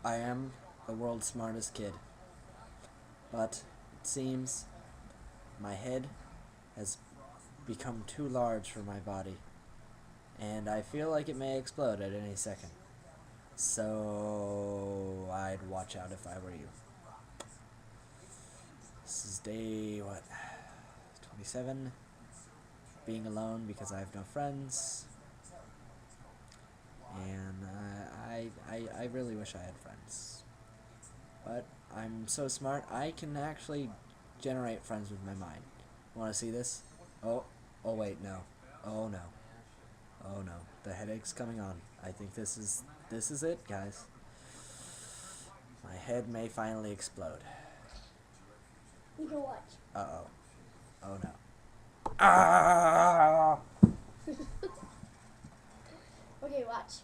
I am the world's smartest kid, but it seems my head has become too large for my body, and I feel like it may explode at any second. So I'd watch out if I were you. This is day, what, 27? Being alone because I have no friends. And I really wish I had friends. But I'm so smart, I can actually generate friends with my mind. Want to see this? Oh wait, no. Oh no. Oh no. The headache's coming on. I think this is it, guys. My head may finally explode. You can watch. Uh-oh. Oh no. Ah! Okay, watch.